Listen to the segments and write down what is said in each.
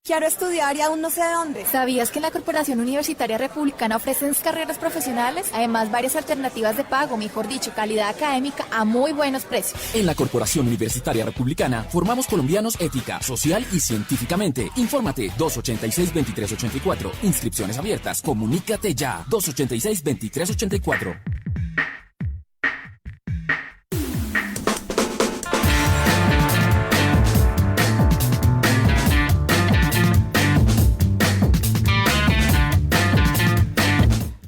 Quiero estudiar y aún no sé dónde. ¿Sabías que en la Corporación Universitaria Republicana ofrecen carreras profesionales? Además, varias alternativas de pago, mejor dicho, calidad académica a muy buenos precios. En la Corporación Universitaria Republicana formamos colombianos ética, social y científicamente. Infórmate 286-2384. Inscripciones abiertas. Comunícate ya. 286-2384.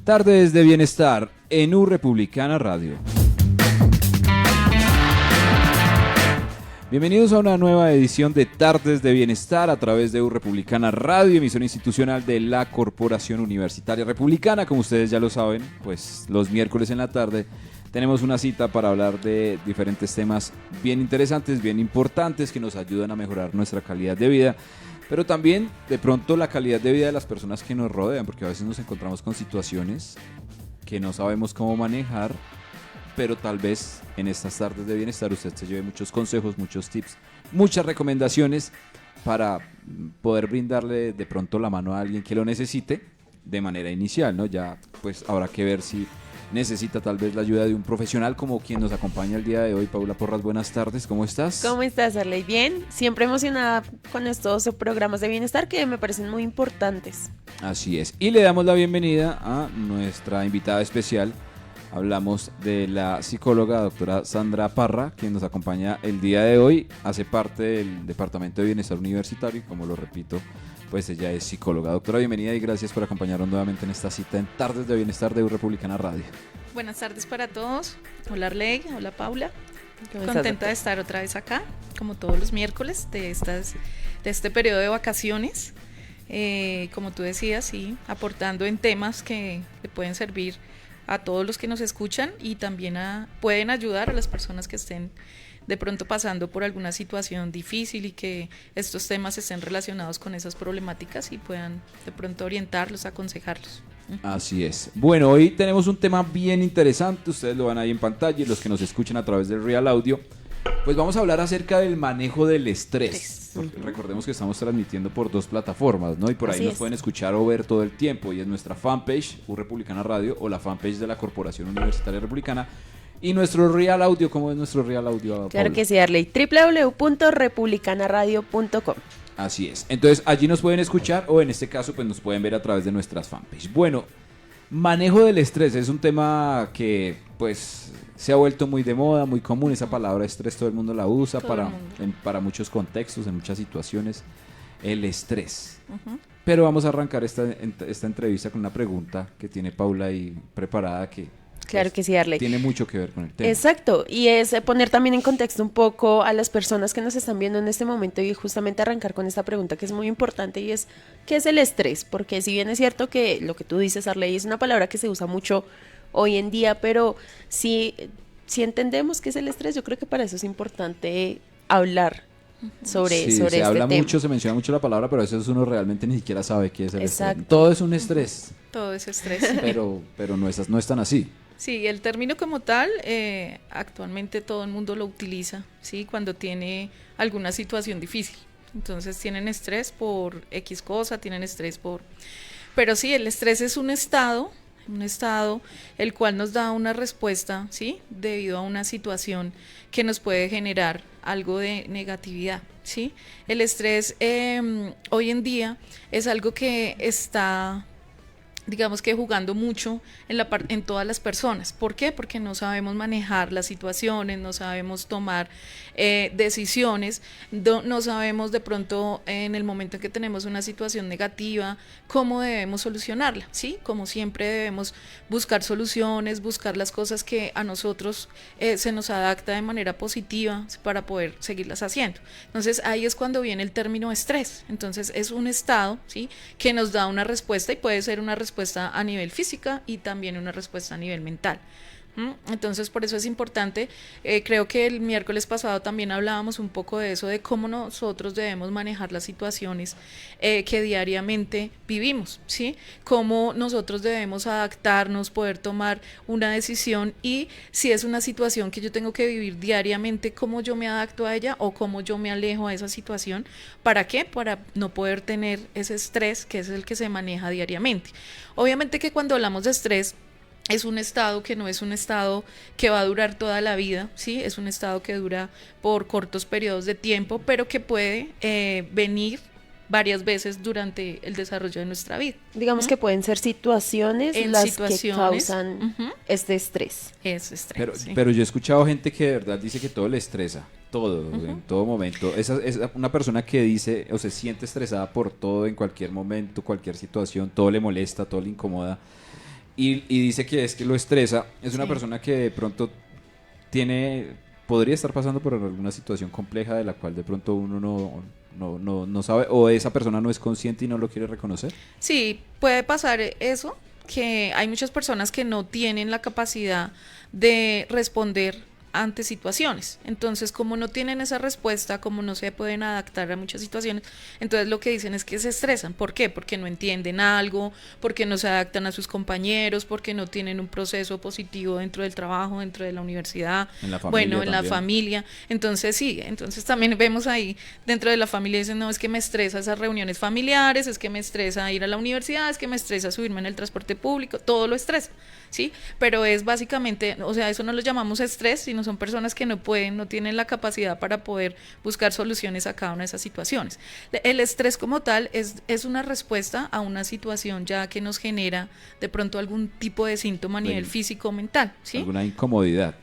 Tardes de Bienestar en U Republicana Radio. Bienvenidos a una nueva edición de Tardes de Bienestar a través de U Republicana Radio, emisión institucional de la Corporación Universitaria Republicana. Como ustedes ya lo saben, pues los miércoles en la tarde tenemos una cita para hablar de diferentes temas bien interesantes, bien importantes, que nos ayudan a mejorar nuestra calidad de vida, pero también de pronto la calidad de vida de las personas que nos rodean, porque a veces nos encontramos con situaciones que no sabemos cómo manejar, pero tal vez en estas tardes de bienestar usted se lleve muchos consejos, muchos tips, muchas recomendaciones para poder brindarle de pronto la mano a alguien que lo necesite de manera inicial, ¿no? Ya pues habrá que ver si necesita tal vez la ayuda de un profesional como quien nos acompaña el día de hoy. Paula Porras, buenas tardes, ¿cómo estás? ¿Cómo estás, Arley? Bien, siempre emocionada con estos programas de bienestar que me parecen muy importantes. Así es, y le damos la bienvenida a nuestra invitada especial. Hablamos de la psicóloga doctora Sandra Parra, quien nos acompaña el día de hoy, hace parte del Departamento de Bienestar Universitario y como lo repito, pues ella es psicóloga. Doctora, bienvenida y gracias por acompañarnos nuevamente en esta cita en Tardes de Bienestar de U Republicana Radio. Buenas tardes para todos. Hola Arley, hola Paula. Contenta de estar otra vez acá, como todos los miércoles de este periodo de vacaciones. Como tú decías, sí, aportando en temas que le pueden servir a todos los que nos escuchan y también pueden ayudar a las personas que estén de pronto pasando por alguna situación difícil y que estos temas estén relacionados con esas problemáticas y puedan de pronto orientarlos, aconsejarlos. Así es. Bueno, hoy tenemos un tema bien interesante, ustedes lo van ahí en pantalla y los que nos escuchan a través del Real Audio, pues vamos a hablar acerca del manejo del estrés. Porque recordemos que estamos transmitiendo por dos plataformas, ¿no? Y por ahí nos pueden escuchar o ver todo el tiempo y es nuestra fanpage, U Republicana Radio, o la fanpage de la Corporación Universitaria Republicana. Y nuestro Real Audio, ¿cómo es nuestro Real Audio, Paula? Claro que sí, Arley, www.republicanaradio.com. Así es, entonces allí nos pueden escuchar o en este caso pues nos pueden ver a través de nuestras fanpage. Bueno, manejo del estrés es un tema que pues se ha vuelto muy de moda, muy común, esa palabra estrés todo el mundo la usa para muchos contextos, en muchas situaciones, el estrés. Pero vamos a arrancar esta entrevista con una pregunta que tiene Paula ahí preparada que... Claro que sí, Arley. Tiene mucho que ver con el tema. Exacto, y es poner también en contexto un poco a las personas que nos están viendo en este momento y justamente arrancar con esta pregunta que es muy importante y es, ¿qué es el estrés? Porque si bien es cierto que lo que tú dices, Arley, es una palabra que se usa mucho hoy en día, pero si entendemos qué es el estrés, yo creo que para eso es importante hablar sobre se habla tema. mucho, se menciona mucho la palabra, pero a veces uno realmente ni siquiera sabe qué es el Exacto. estrés. Todo es un estrés. Todo es estrés. Pero no es tan así. Sí, el término como tal, actualmente todo el mundo lo utiliza, ¿sí? Cuando tiene alguna situación difícil. Entonces tienen estrés por X cosa, tienen estrés por... Pero sí, el estrés es un estado el cual nos da una respuesta, ¿sí? Debido a una situación que nos puede generar algo de negatividad, ¿sí? El estrés hoy en día es algo que está... digamos que jugando mucho en todas las personas. ¿Por qué? Porque no sabemos manejar las situaciones, no sabemos tomar decisiones, no sabemos de pronto en el momento en que tenemos una situación negativa, cómo debemos solucionarla, ¿sí? Como siempre debemos buscar soluciones, buscar las cosas que a nosotros se nos adapta de manera positiva para poder seguirlas haciendo. Entonces ahí es cuando viene el término estrés. Entonces es un estado, ¿sí? Que nos da una respuesta y puede ser una respuesta a nivel física y también una respuesta a nivel mental. Entonces, por eso es importante. Creo que el miércoles pasado también hablábamos un poco de eso, de cómo nosotros debemos manejar las situaciones que diariamente vivimos, ¿sí? Cómo nosotros debemos adaptarnos, poder tomar una decisión, y si es una situación que yo tengo que vivir diariamente, cómo yo me adapto a ella o cómo yo me alejo a esa situación. ¿Para qué? Para no poder tener ese estrés que es el que se maneja diariamente. Obviamente que cuando hablamos de estrés, es un estado que no es un estado que va a durar toda la vida, ¿sí? Es un estado que dura por cortos periodos de tiempo, pero que puede venir varias veces durante el desarrollo de nuestra vida. Digamos que pueden ser situaciones que causan este estrés. Ese estrés, sí. Pero yo he escuchado gente que de verdad dice que todo le estresa, todo, en todo momento. Es una persona que dice o se siente estresada por todo, en cualquier momento, cualquier situación, todo le molesta, todo le incomoda. Y dice que es que lo estresa. Es una persona que de pronto podría estar pasando por alguna situación compleja de la cual de pronto uno no sabe, o esa persona no es consciente y no lo quiere reconocer. Sí, puede pasar eso, que hay muchas personas que no tienen la capacidad de responder ante situaciones. Entonces, como no tienen esa respuesta, como no se pueden adaptar a muchas situaciones, entonces lo que dicen es que se estresan. ¿Por qué? Porque no entienden algo, porque no se adaptan a sus compañeros, porque no tienen un proceso positivo dentro del trabajo, dentro de la universidad, en la familia. Entonces sí, entonces también vemos ahí dentro de la familia, dicen, no, es que me estresa esas reuniones familiares, es que me estresa ir a la universidad, es que me estresa subirme en el transporte público, todo lo estresa, ¿sí? Pero es básicamente, o sea, eso no lo llamamos estrés, sino son personas que no tienen la capacidad para poder buscar soluciones a cada una de esas situaciones. El estrés como tal es una respuesta a una situación ya que nos genera de pronto algún tipo de síntoma a nivel físico o mental, ¿sí? Alguna incomodidad.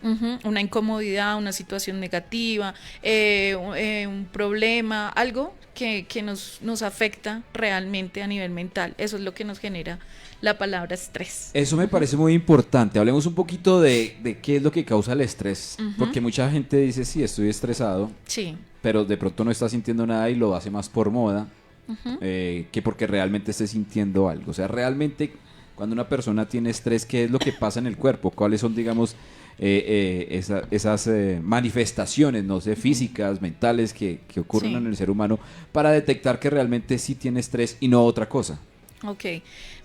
Una incomodidad, una situación negativa, un problema, algo que nos afecta realmente a nivel mental. Eso es lo que nos genera la palabra estrés. Eso me parece muy importante. Hablemos un poquito de qué es lo que causa el estrés, porque mucha gente dice, sí, estoy estresado, sí, pero de pronto no está sintiendo nada y lo hace más por moda que porque realmente esté sintiendo algo. O sea, realmente cuando una persona tiene estrés, ¿qué es lo que pasa en el cuerpo? ¿Cuáles son, digamos, esas manifestaciones, no sé, físicas, mentales que ocurren en el ser humano para detectar que realmente sí tiene estrés y no otra cosa? Ok,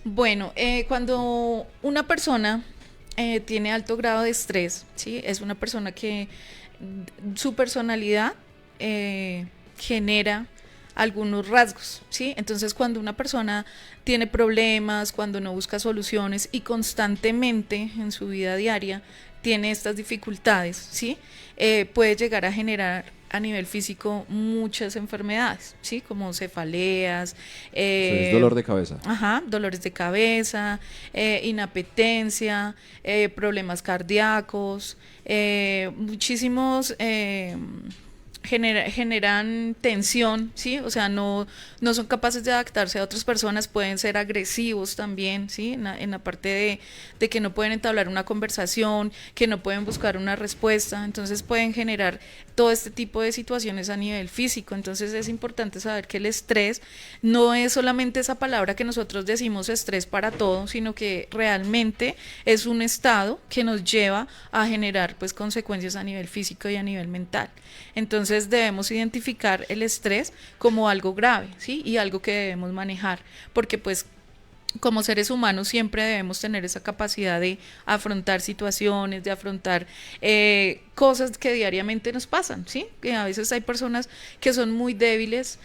bueno, cuando una persona tiene alto grado de estrés, ¿sí? Es una persona que su personalidad genera algunos rasgos, ¿sí? Entonces, cuando una persona tiene problemas, cuando no busca soluciones y constantemente en su vida diaria tiene estas dificultades, ¿sí? Puede llegar a generar a nivel físico muchas enfermedades, ¿sí? Como cefaleas. Es dolor de cabeza. Dolores de cabeza, inapetencia, problemas cardíacos, muchísimos generan tensión, ¿sí? O sea, no son capaces de adaptarse a otras personas, pueden ser agresivos también, ¿sí? En la parte de que no pueden entablar una conversación, que no pueden buscar una respuesta, entonces pueden generar todo este tipo de situaciones a nivel físico. Entonces es importante saber que el estrés no es solamente esa palabra que nosotros decimos estrés para todo, sino que realmente es un estado que nos lleva a generar pues consecuencias a nivel físico y a nivel mental. Entonces debemos identificar el estrés como algo grave, ¿sí? Y algo que debemos manejar, porque pues como seres humanos siempre debemos tener esa capacidad de afrontar situaciones, de afrontar cosas que diariamente nos pasan, ¿sí? Que a veces hay personas que son muy débiles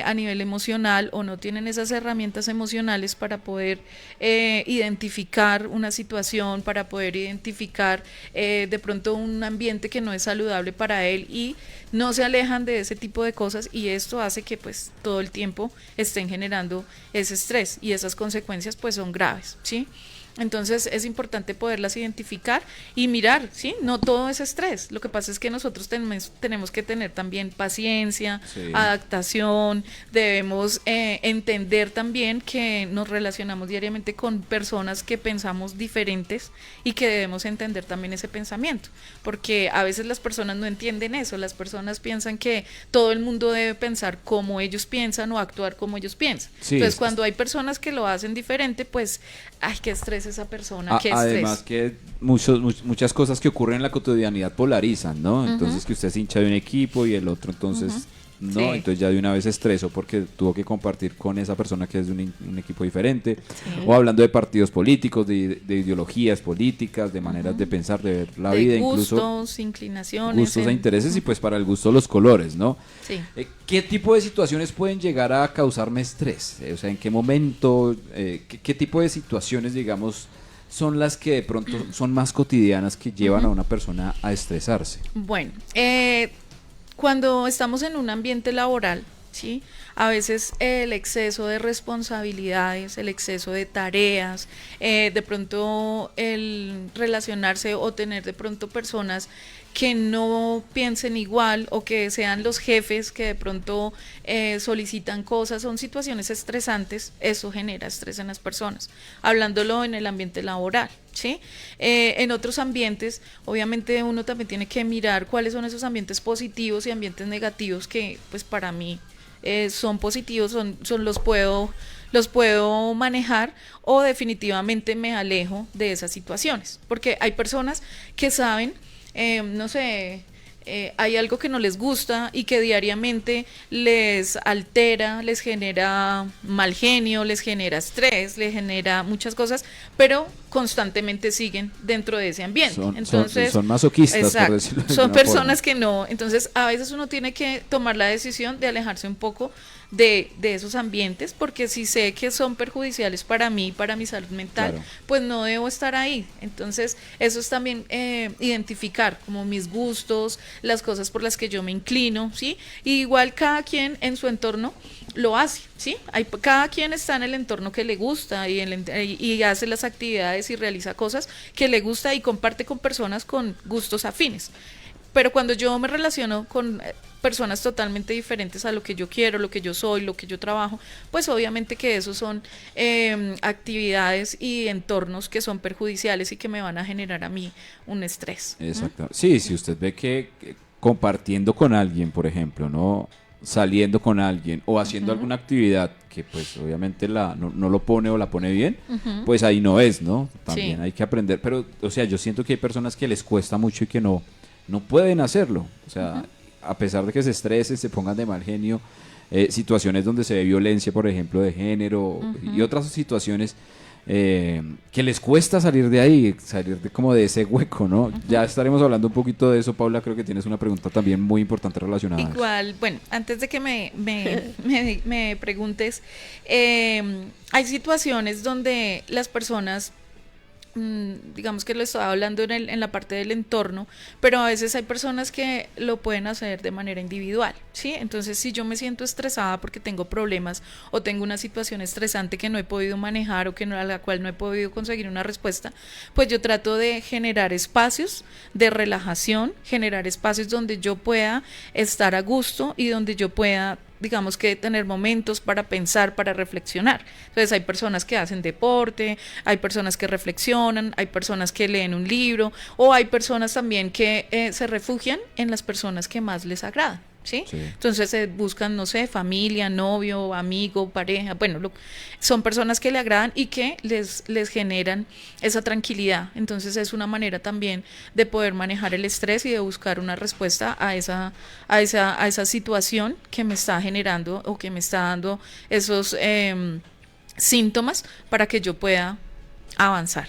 a nivel emocional o no tienen esas herramientas emocionales para poder identificar una situación, para poder identificar de pronto un ambiente que no es saludable para él y no se alejan de ese tipo de cosas, y esto hace que pues todo el tiempo estén generando ese estrés y esas consecuencias pues son graves, ¿sí? Entonces es importante poderlas identificar y mirar, ¿sí? No todo es estrés, lo que pasa es que nosotros tenemos que tener también paciencia, adaptación, debemos entender también que nos relacionamos diariamente con personas que pensamos diferentes y que debemos entender también ese pensamiento, porque a veces las personas no entienden eso, las personas piensan que todo el mundo debe pensar como ellos piensan o actuar como ellos piensan. Entonces cuando hay personas que lo hacen diferente, pues, ay, qué estrés es esa persona, qué Además estrés. que muchas cosas que ocurren en la cotidianidad polarizan, ¿no? Entonces que usted es hincha de un equipo y el otro entonces no, Sí. entonces ya de una vez estresó porque tuvo que compartir con esa persona que es de un equipo diferente. O hablando de partidos políticos, de ideologías políticas, de maneras de pensar, de ver la De vida, gustos, incluso inclinaciones. gustos e intereses y pues para el gusto los colores, ¿no? Sí. ¿Qué tipo de situaciones pueden llegar a causarme estrés? O sea, ¿en qué momento, qué tipo de situaciones, digamos, son las que de pronto son más cotidianas que llevan a una persona a estresarse? Bueno, cuando estamos en un ambiente laboral, ¿sí? A veces el exceso de responsabilidades, el exceso de tareas, de pronto el relacionarse o tener de pronto personas que no piensen igual o que sean los jefes que de pronto solicitan cosas, son situaciones estresantes, eso genera estrés en las personas, hablándolo en el ambiente laboral, ¿sí? En otros ambientes, obviamente uno también tiene que mirar cuáles son esos ambientes positivos y ambientes negativos que pues para mí son positivos, son los puedo manejar o definitivamente me alejo de esas situaciones, porque hay personas que saben, no sé, hay algo que no les gusta y que diariamente les altera, les genera mal genio, les genera estrés, les genera muchas cosas, pero constantemente siguen dentro de ese ambiente. Entonces, son masoquistas, exacto, por decirlo de son alguna personas forma. que no, entonces a veces uno tiene que tomar la decisión de alejarse un poco de esos ambientes, porque si sé que son perjudiciales para mí, para mi salud mental, Claro. pues no debo estar ahí. Entonces, eso es también identificar como mis gustos, las cosas por las que yo me inclino, ¿sí? Y igual cada quien en su entorno lo hace, ¿sí? Cada quien está en el entorno que le gusta y hace las actividades y realiza cosas que le gusta y comparte con personas con gustos afines. Pero cuando yo me relaciono con personas totalmente diferentes a lo que yo quiero, lo que yo soy, lo que yo trabajo, pues obviamente que esos son actividades y entornos que son perjudiciales y que me van a generar a mí un estrés. Exacto. Sí, si usted ve que compartiendo con alguien, por ejemplo, ¿no? Saliendo con alguien o haciendo alguna actividad que pues obviamente no lo pone o la pone bien, pues ahí no es, ¿no? También Sí. hay que aprender. Pero, o sea, yo siento que hay personas que les cuesta mucho y que no pueden hacerlo. O sea, a pesar de que se estresen, se pongan de mal genio, situaciones donde se ve violencia, por ejemplo, de género y otras situaciones que les cuesta salir de ahí, como de ese hueco, ¿no? Ya estaremos hablando un poquito de eso, Paula. Creo que tienes una pregunta también muy importante relacionada a eso. Igual, bueno, antes de que me preguntes, hay situaciones donde las personas, digamos que lo estaba hablando en la parte del entorno, pero a veces hay personas que lo pueden hacer de manera individual, ¿sí? Entonces, si yo me siento estresada porque tengo problemas o tengo una situación estresante que no he podido manejar o a la cual no he podido conseguir una respuesta, pues yo trato de generar espacios de relajación, generar espacios donde yo pueda estar a gusto y donde yo pueda, digamos que tener momentos para pensar, para reflexionar. Entonces hay personas que hacen deporte, hay personas que reflexionan, hay personas que leen un libro o hay personas también que se refugian en las personas que más les agradan. ¿Sí? Sí. Entonces buscan, no sé, familia, novio, amigo, pareja, bueno, son personas que le agradan y que les generan esa tranquilidad. Entonces es una manera también de poder manejar el estrés y de buscar una respuesta a esa situación que me está generando o que me está dando esos síntomas para que yo pueda avanzar.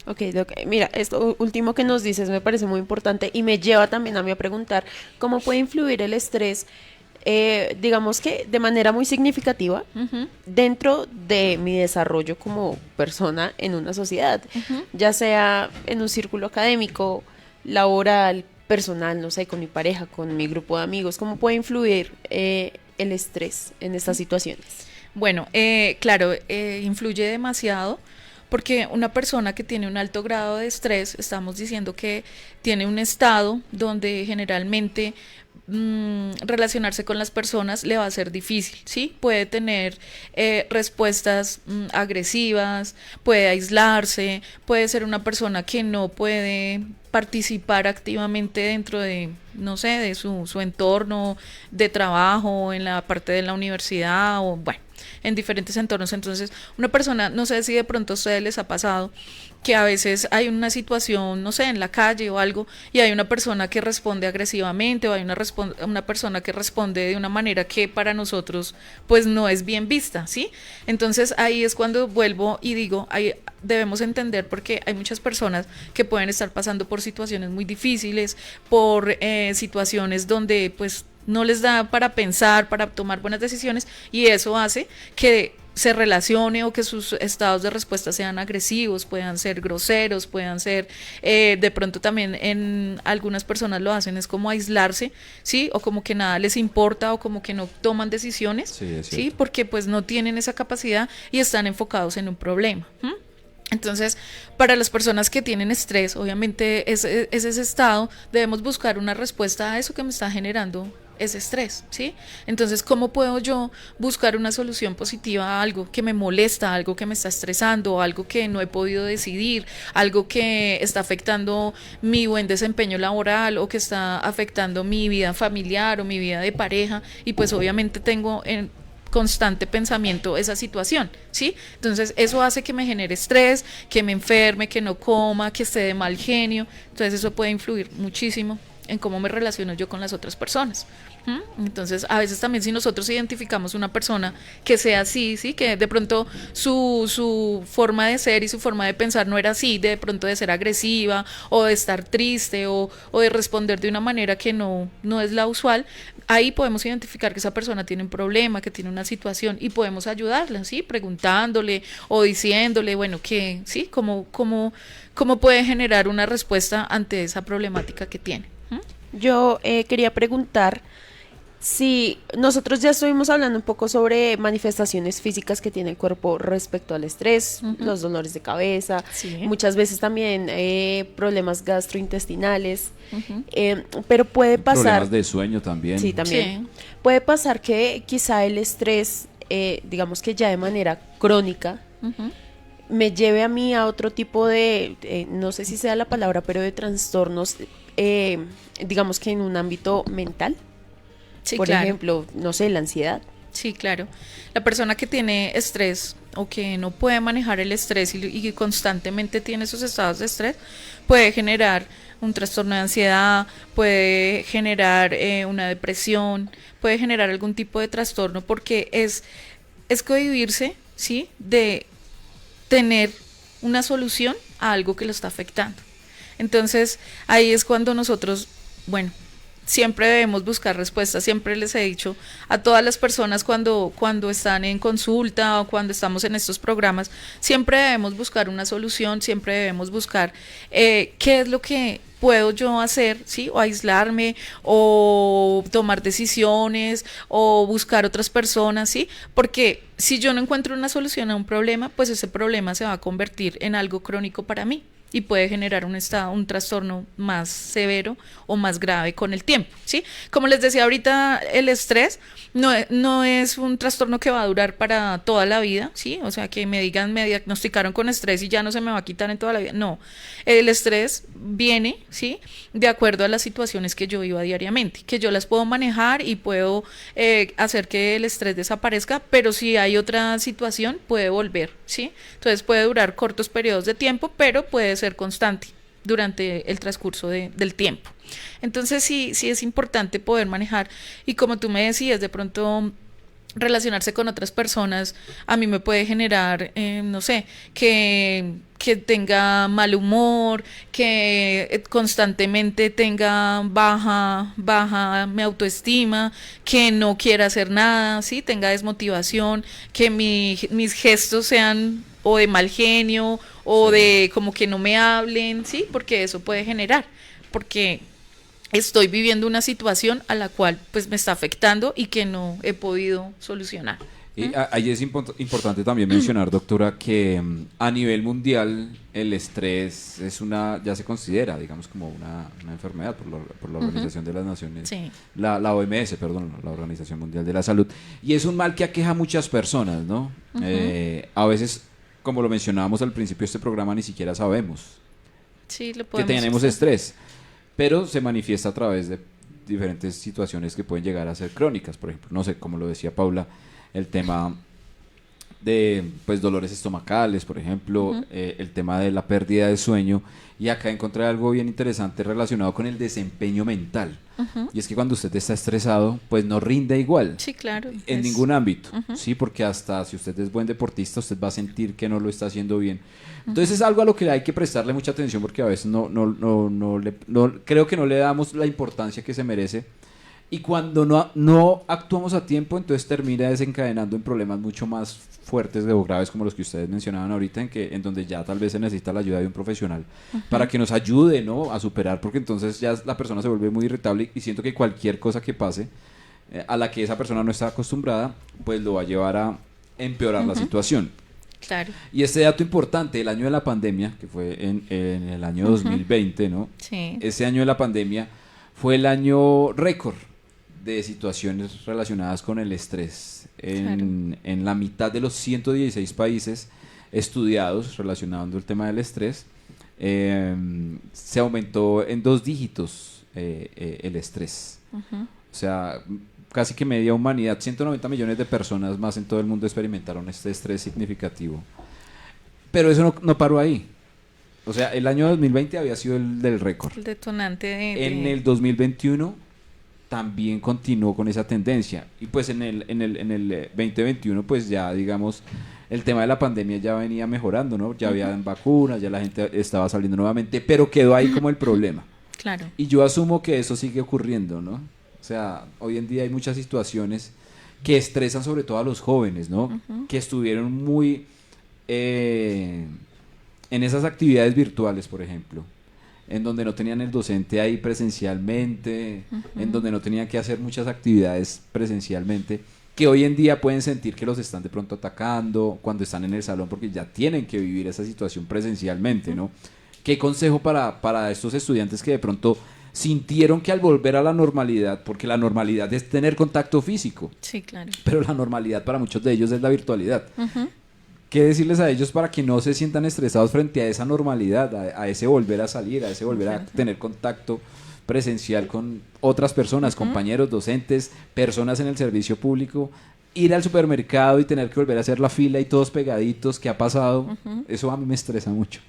Ok, Doc, mira, esto último que nos dices me parece muy importante y me lleva también a mí a preguntar cómo puede influir el estrés, digamos que de manera muy significativa dentro de mi desarrollo como persona en una sociedad, ya sea en un círculo académico, laboral, personal, no sé, con mi pareja, con mi grupo de amigos, cómo puede influir el estrés en estas situaciones. Bueno, claro, influye demasiado. Porque una persona que tiene un alto grado de estrés, estamos diciendo que tiene un estado donde generalmente relacionarse con las personas le va a ser difícil, ¿sí? Puede tener respuestas agresivas, puede aislarse, puede ser una persona que no puede participar activamente dentro de, no sé, de su entorno de trabajo, en la parte de la universidad o bueno. en diferentes entornos. Entonces, una persona, no sé si de pronto a ustedes les ha pasado, que a veces hay una situación, no sé, en la calle o algo, y hay una persona que responde agresivamente, o hay una persona que responde de una manera que para nosotros pues no es bien vista, ¿sí? Entonces ahí es cuando vuelvo y digo, ahí debemos entender, porque hay muchas personas que pueden estar pasando por situaciones muy difíciles, por situaciones donde pues no les da para pensar, para tomar buenas decisiones, y eso hace que se relacione o que sus estados de respuesta sean agresivos, puedan ser groseros, puedan ser, de pronto también en algunas personas lo hacen, es como aislarse, ¿sí? O como que nada les importa, o como que no toman decisiones, ¿sí? Porque pues no tienen esa capacidad y están enfocados en un problema. Entonces, para las personas que tienen estrés, obviamente es ese estado, debemos buscar una respuesta a eso que me está generando ese estrés, ¿sí? Entonces, ¿cómo puedo yo buscar una solución positiva a algo que me molesta, algo que me está estresando, algo que no he podido decidir, algo que está afectando mi buen desempeño laboral, o que está afectando mi vida familiar o mi vida de pareja? Y pues obviamente tengo en constante pensamiento esa situación, ¿sí? Entonces eso hace que me genere estrés, que me enferme, que no coma, que esté de mal genio. Entonces eso puede influir muchísimo en cómo me relaciono yo con las otras personas. Entonces, a veces también si nosotros identificamos una persona que sea así, ¿sí? Que de pronto su forma de ser y su forma de pensar no era así, de pronto de ser agresiva, o de estar triste, o de responder de una manera que no es la usual, ahí podemos identificar que esa persona tiene un problema, que tiene una situación, y podemos ayudarla, ¿sí? Preguntándole o diciéndole, bueno, que, ¿sí? ¿Cómo puede generar una respuesta ante esa problemática que tiene? Yo quería preguntar si nosotros ya estuvimos hablando un poco sobre manifestaciones físicas que tiene el cuerpo respecto al estrés, los dolores de cabeza, Sí. muchas veces también problemas gastrointestinales, pero puede pasar... Problemas de sueño también. Sí, también. Sí. Puede pasar que quizá el estrés, digamos que ya de manera crónica, me lleve a mí a otro tipo de, no sé si sea la palabra, pero de trastornos, digamos que en un ámbito mental. Sí, Por claro. ejemplo, no sé, la ansiedad. Sí, claro. La persona que tiene estrés, o que no puede manejar el estrés y constantemente tiene esos estados de estrés, puede generar un trastorno de ansiedad, puede generar una depresión, puede generar algún tipo de trastorno, porque es cohibirse, ¿sí? De tener una solución a algo que lo está afectando. Entonces, ahí es cuando nosotros, bueno, siempre debemos buscar respuestas. Siempre les he dicho a todas las personas cuando están en consulta o cuando estamos en estos programas, siempre debemos buscar una solución, siempre debemos buscar qué es lo que puedo yo hacer, ¿sí? O aislarme, o tomar decisiones, o buscar otras personas, ¿sí? Porque si yo no encuentro una solución a un problema, pues ese problema se va a convertir en algo crónico para mí, y puede generar un trastorno más severo o más grave con el tiempo, ¿sí? Como les decía ahorita, el estrés no es un trastorno que va a durar para toda la vida, ¿sí? O sea, que me diagnosticaron con estrés y ya no se me va a quitar en toda la vida. No, el estrés viene, ¿sí? De acuerdo a las situaciones que yo vivo diariamente, que yo las puedo manejar y puedo hacer que el estrés desaparezca, pero si hay otra situación puede volver, ¿sí? Entonces puede durar cortos periodos de tiempo, pero puede ser constante durante el transcurso del tiempo. Entonces sí es importante poder manejar, y como tú me decías, de pronto relacionarse con otras personas a mí me puede generar, no sé, que tenga mal humor, que constantemente tenga baja mi autoestima, que no quiera hacer nada, ¿sí? Tenga desmotivación, que mis gestos sean o de mal genio, o de como que no me hablen, ¿sí? Porque eso puede generar, porque estoy viviendo una situación a la cual pues me está afectando y que no he podido solucionar. Y ahí es importante también mencionar, doctora, que a nivel mundial el estrés ya se considera, digamos, como una enfermedad por la Organización de las Naciones, Sí. la OMS, perdón, la Organización Mundial de la Salud, y es un mal que aqueja a muchas personas, ¿no? A veces, como lo mencionábamos al principio de este programa, ni siquiera sabemos Sí, lo que podemos tenemos hacer. estrés, pero se manifiesta a través de diferentes situaciones que pueden llegar a ser crónicas. Por ejemplo, no sé, como lo decía Paula, el tema de pues dolores estomacales, por ejemplo, el tema de la pérdida de sueño, y acá encontré algo bien interesante relacionado con el desempeño mental. Y es que cuando usted está estresado, pues no rinde igual. Sí, claro. En ningún ámbito, ¿sí? Porque hasta si usted es buen deportista, usted va a sentir que no lo está haciendo bien. Entonces es algo a lo que hay que prestarle mucha atención, porque a veces creo que no le damos la importancia que se merece. Y cuando no actuamos a tiempo, entonces termina desencadenando en problemas mucho más fuertes o graves, como los que ustedes mencionaban ahorita, en donde ya tal vez se necesita la ayuda de un profesional para que nos ayude, ¿no?, a superar, porque entonces ya la persona se vuelve muy irritable, y siento que cualquier cosa que pase a la que esa persona no está acostumbrada, pues lo va a llevar a empeorar la situación. Claro. Y este dato importante, el año de la pandemia, que fue en el año 2020, ¿no? Sí. Ese año de la pandemia fue el año récord de situaciones relacionadas con el estrés. En la mitad de los 116 países estudiados relacionando el tema del estrés, se aumentó en 2 dígitos el estrés. O sea, casi que media humanidad, 190 millones de personas más en todo el mundo experimentaron este estrés significativo. Pero eso no paró ahí. O sea, el año 2020 había sido el del récord. El detonante En el 2021 también continuó con esa tendencia, y pues en el 2021 pues ya digamos el tema de la pandemia ya venía mejorando, ¿no? Ya había vacunas, ya la gente estaba saliendo nuevamente, pero quedó ahí como el problema. Claro. Y yo asumo que eso sigue ocurriendo, ¿no? O sea, hoy en día hay muchas situaciones que estresan sobre todo a los jóvenes, ¿no? Que estuvieron muy en esas actividades virtuales, por ejemplo, en donde no tenían el docente ahí presencialmente, en donde no tenían que hacer muchas actividades presencialmente, que hoy en día pueden sentir que los están de pronto atacando cuando están en el salón, porque ya tienen que vivir esa situación presencialmente, ¿no? ¿Qué consejo para estos estudiantes que de pronto sintieron que al volver a la normalidad, porque la normalidad es tener contacto físico, Sí, claro. pero la normalidad para muchos de ellos es la virtualidad? ¿Qué decirles a ellos para que no se sientan estresados frente a esa normalidad, a ese volver a salir, a ese volver a tener contacto presencial con otras personas, compañeros, docentes, personas en el servicio público? Ir al supermercado y tener que volver a hacer la fila y todos pegaditos, ¿qué ha pasado? Eso a mí me estresa mucho.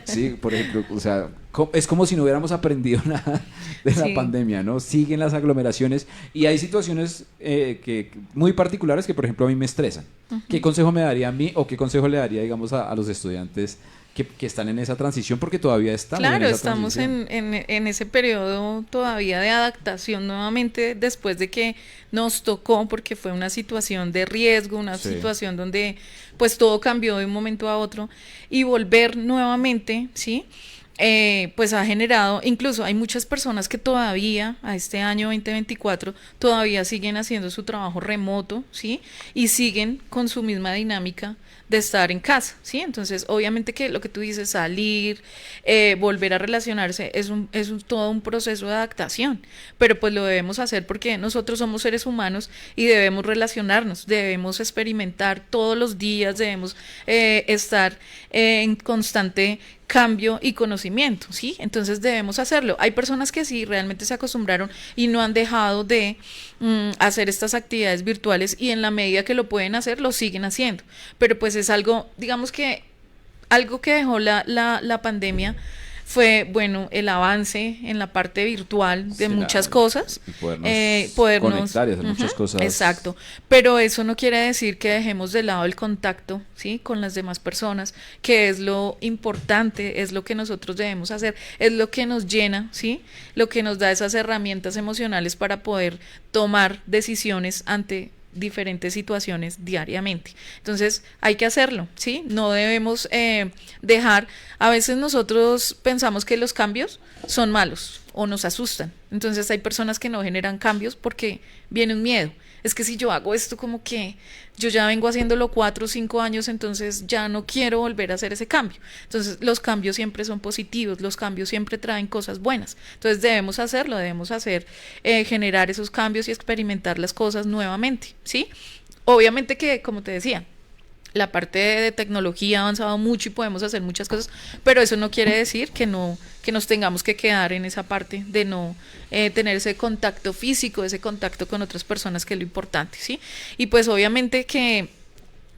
Sí, por ejemplo, o sea, es como si no hubiéramos aprendido nada de la pandemia, ¿no? Siguen las aglomeraciones y hay situaciones muy particulares que, por ejemplo, a mí me estresan. ¿Qué consejo me daría a mí o qué consejo le daría, digamos, a los estudiantes que están en esa transición, porque todavía estamos en esa estamos en ese periodo todavía de adaptación nuevamente, después de que nos tocó, porque fue una situación de riesgo, una situación donde pues todo cambió de un momento a otro, y volver nuevamente, ¿sí? Pues ha generado, incluso hay muchas personas que todavía a este año 2024 todavía siguen haciendo su trabajo remoto, ¿sí? Y siguen con su misma dinámica de estar en casa, ¿sí? Entonces, obviamente que lo que tú dices, salir, volver a relacionarse, es todo un proceso de adaptación, pero pues lo debemos hacer porque nosotros somos seres humanos y debemos relacionarnos, debemos experimentar todos los días, debemos estar en constante cambio y conocimiento, ¿sí? Entonces debemos hacerlo. Hay personas que sí realmente se acostumbraron y no han dejado de hacer estas actividades virtuales, y en la medida que lo pueden hacer, lo siguen haciendo. Pero pues es algo, digamos que algo que dejó la pandemia fue, bueno, el avance en la parte virtual de muchas cosas. Y podernos conectar y hacer muchas cosas. Exacto, pero eso no quiere decir que dejemos de lado el contacto, ¿sí? Con las demás personas, que es lo importante, es lo que nosotros debemos hacer, es lo que nos llena, ¿sí? Lo que nos da esas herramientas emocionales para poder tomar decisiones ante diferentes situaciones diariamente. Entonces hay que hacerlo, ¿sí? No debemos dejar, a veces nosotros pensamos que los cambios son malos o nos asustan, entonces hay personas que no generan cambios porque viene un miedo. Es que si yo hago esto, como que yo ya vengo haciéndolo 4 o 5 años, entonces ya no quiero volver a hacer ese cambio. Entonces los cambios siempre son positivos, los cambios siempre traen cosas buenas. Entonces debemos hacerlo, debemos generar esos cambios y experimentar las cosas nuevamente, ¿sí? Obviamente que, como te decía, la parte de tecnología ha avanzado mucho y podemos hacer muchas cosas, pero eso no quiere decir que nos tengamos que quedar en esa parte de no tener ese contacto físico, ese contacto con otras personas, que es lo importante, ¿sí? Y pues obviamente que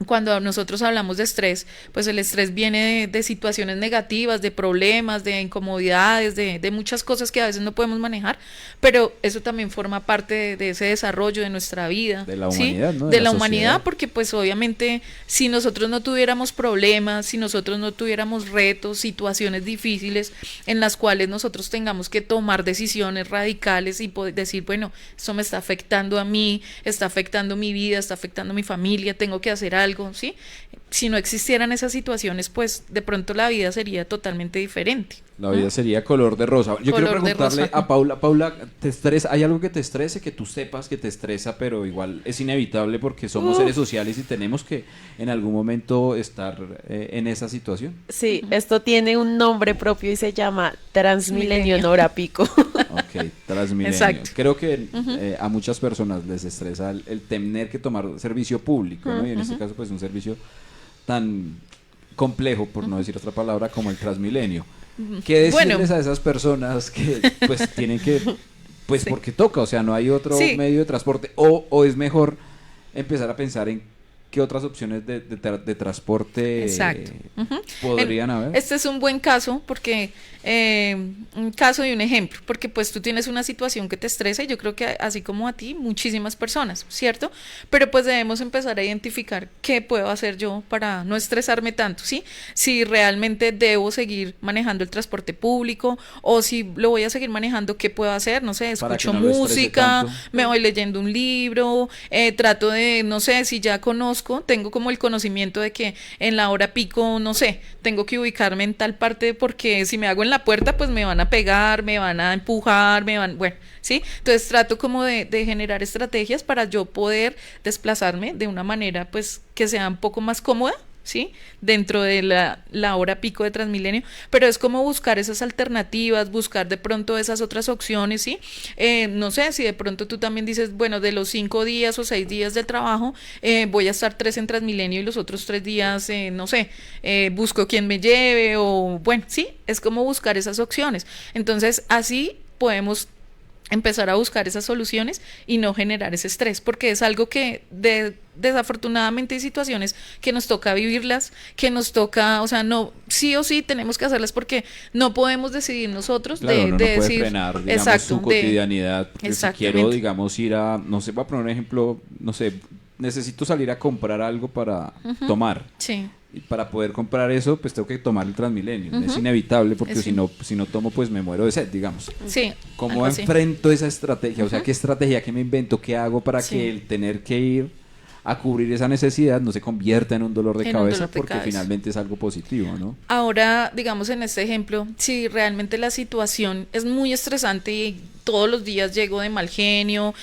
cuando nosotros hablamos de estrés, pues el estrés viene de situaciones negativas, de problemas, de incomodidades, de muchas cosas que a veces no podemos manejar, pero eso también forma parte de ese desarrollo de nuestra vida. De la ¿sí? humanidad, ¿no? De De la la humanidad, sociedad. porque pues obviamente si nosotros no tuviéramos problemas, si nosotros no tuviéramos retos, situaciones difíciles en las cuales nosotros tengamos que tomar decisiones radicales y poder decir, bueno, esto me está afectando a mí, está afectando mi vida, está afectando a mi familia, tengo que hacer algo, ¿sí? Si no existieran esas situaciones, pues de pronto la vida sería totalmente diferente. La vida sería color de rosa. Yo quiero Color de preguntarle rosa. a Paula. Paula, ¿te estresa? ¿Hay algo que te estrese, que tú sepas que te estresa, pero igual es inevitable porque somos seres sociales y tenemos que en algún momento estar en esa situación? Sí, esto tiene un nombre propio y se llama Transmilenio en hora pico. Ok, Transmilenio. Exacto. Creo que a muchas personas les estresa el tener que tomar servicio público, ¿no? Y en este caso, pues un servicio tan complejo, por no decir otra palabra, como el Transmilenio. ¿Qué decirles Bueno. a esas personas que pues tienen que, pues Sí. porque toca, o sea, no hay otro Sí. medio de transporte, o es mejor empezar a pensar en qué otras opciones de transporte Exacto. Ujú. podrían haber? Este es un buen caso porque un caso y un ejemplo, porque pues tú tienes una situación que te estresa y yo creo que así como a ti, muchísimas personas, ¿cierto? Pero pues debemos empezar a identificar qué puedo hacer yo para no estresarme tanto, ¿sí? Si realmente debo seguir manejando el transporte público o si lo voy a seguir manejando, ¿qué puedo hacer? No sé, Para que escucho no lo estrese música, tanto. me voy leyendo un libro, trato de, no sé, si ya conozco, tengo como el conocimiento de que en la hora pico, no sé, tengo que ubicarme en tal parte porque si me hago en la puerta, pues me van a pegar, me van a empujar, bueno, ¿sí? Entonces trato como de generar estrategias para yo poder desplazarme de una manera, pues, que sea un poco más cómoda, ¿sí? Dentro de la hora pico de Transmilenio, pero es como buscar esas alternativas, buscar de pronto esas otras opciones, ¿sí? No sé, si de pronto tú también dices, bueno, de los 5 días o 6 días de trabajo, voy a estar 3 en Transmilenio y los otros 3 días, no sé, busco quien me lleve o, bueno, sí, es como buscar esas opciones. Entonces, así podemos empezar a buscar esas soluciones y no generar ese estrés, porque es algo que desafortunadamente hay situaciones que nos toca vivirlas, que nos toca, o sea, no, sí o sí tenemos que hacerlas porque no podemos decidir nosotros Claro, uno no puede decir, frenar, digamos, exacto, su cotidianidad. Porque si exactamente. quiero, digamos, ir a, no sé, voy a poner un ejemplo, no sé, necesito salir a comprar algo para tomar. Sí. Y para poder comprar eso, pues tengo que tomar el Transmilenio. Es inevitable porque Es si no tomo, pues me muero de sed, digamos. Sí, ¿Cómo algo así. enfrento esa estrategia? O sea, ¿qué estrategia, qué me invento, qué hago para Sí. que el tener que ir a cubrir esa necesidad no se convierta en un dolor de En un cabeza? dolor de Porque cabeza. finalmente es algo positivo, ¿no? Ahora, digamos en este ejemplo, si realmente la situación es muy estresante y todos los días llego de mal genio,